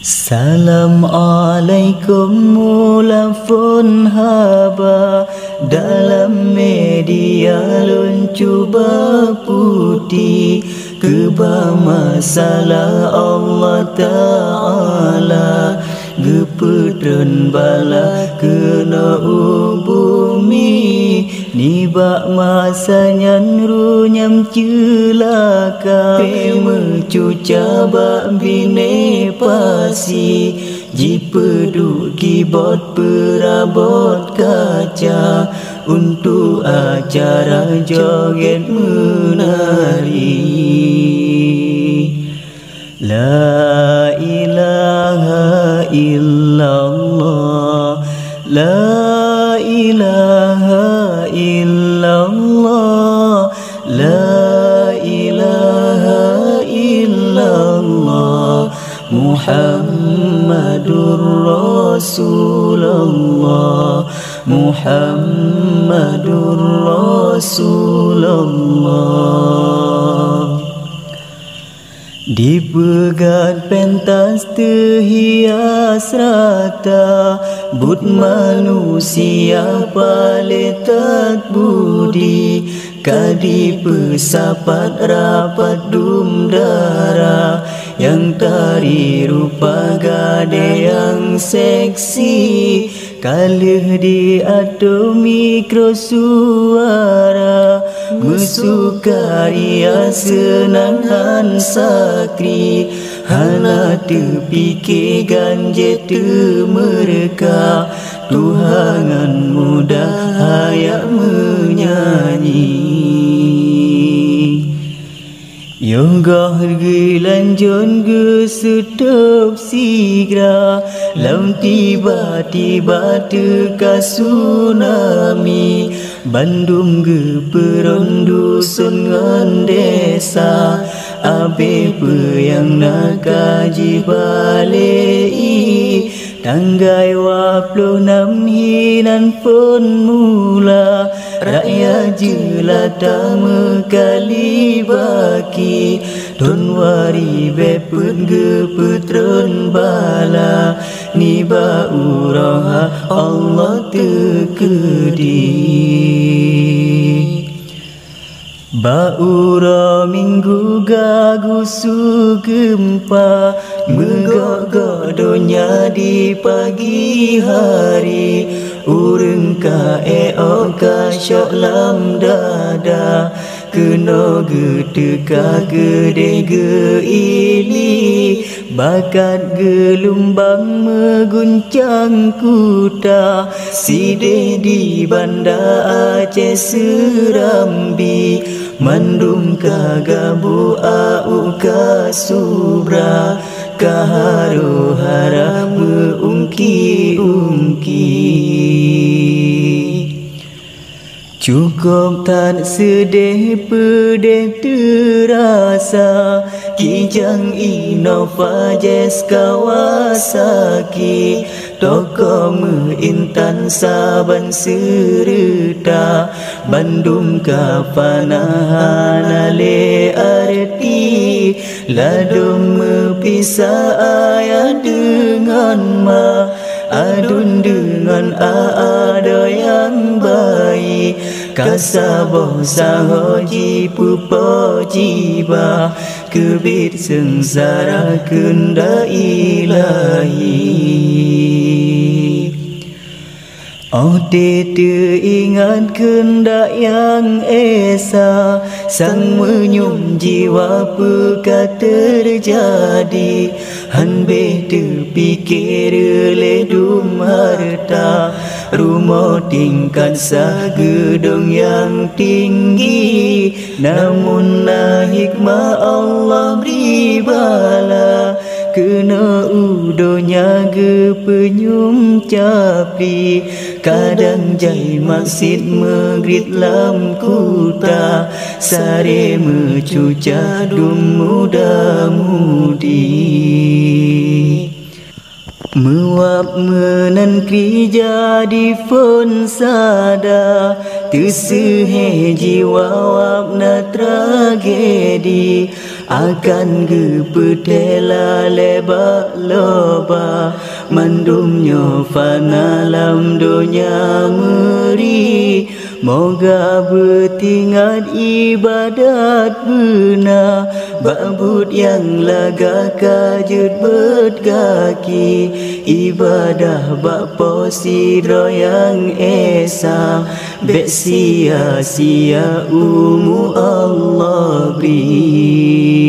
Salam alaikum mulafun haba dalam media luncuba putih keba masalah Allah Ta'ala gepedren bala kena bumi nibak masanya runyam celaka mecuca bak bine pasi jipedu kibot perabot kaca untuk acara joget menari. La ilaha illallah, la ilaha illallah, la ilaha illallah, Muhammadur Rasulullah, Muhammadur Rasulullah. Dipegat pentas terhias rata but manusia paletat budi kadi pesapat rapat dum darah yang tari rupa gade yang seksi kalih di atau mikro suara musukaria senangan sakri hana terpikir ganje mereka tuhangan muda hayak menyanyi. Yoga harga lanjut ke setup sigra lam tiba-tiba teka tsunami Bandung ke perondusun ngan desa abe yang nakaji balei tanggai 26 hinan pun mula rakyat jelata mekali baki don wari bepun geputron bala niba uraha Allah tekedi Baura minggu gagusu gempa megagak donya di pagi hari ureng ka eok ka syok lam dada kena gedeka gede geili bakat gelombang meguncang kuta side di Banda Aceh Serambi mandum kagabu au kasubra kaharu hara meungki-ungki cukup tak sedih pedih terasa kijang Innova Jazz Kawasaki toko intan saban serta Bandung kapanahan ale arti ladung mepisah ayah dengan ma adun dengan ada yang baik kasabo sahoji pupo jiba kebit sengsara kenda ilahi Ode teringat kendak yang esa sang menyum jiwa pekat terjadi hanbe terpikir ledum harta rumah tingkat sagedong yang tinggi namun hikmah Allah beri bala kena udonya ge penyum capi kadang jai masjid megrit lam kuta sare mecuca dum muda mudi Muap menangkri jadi pun sada Tersehe jiwa wapna tragedi akan gepetela leba loba mandumnya fana lam dunya meri moga bertingat ibadat bena ba'bud yang laga kajut berkaki ibadah bak posidro yang esa bek sia-sia umu Allah beri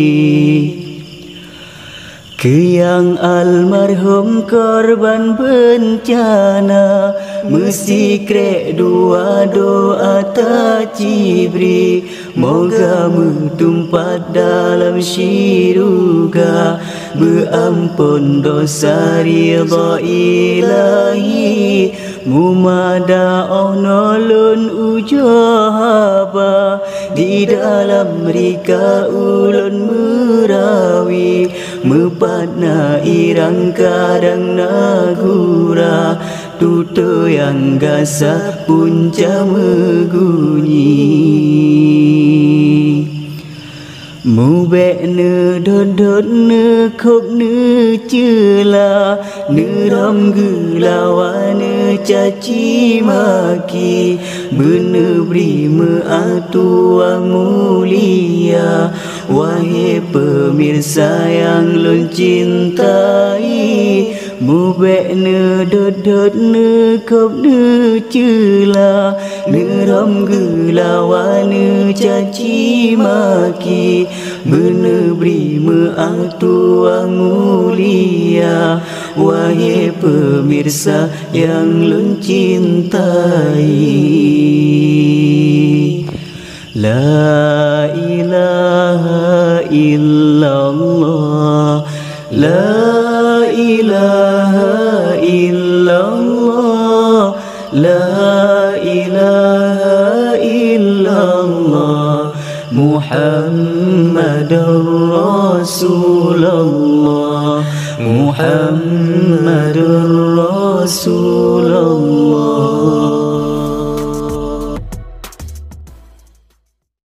ke yang almarhum korban bencana mesti krek dua doa tak cibri moga mentumpat dalam syurga berampun dosa ridha ilahi mumada nolon ujahaba di dalam rika ulun merawi mepatna irang kadang nagura tutu yang gasa punca megunyi mubek ne dodot ne khop ne cela ne ram gelawa ne caci maki bene beri meatua mulia wahai pemirsa yang lun cintai mubek ne dodot ne khop ne cela ne ram gelawa ne caci maki bene beri meatua mulia wahai pemirsa yang lun cintai la ilaha illallah la ilaha illallah la ilaha illallah Muhammadur Rasulullah Muhammadur Rasulullah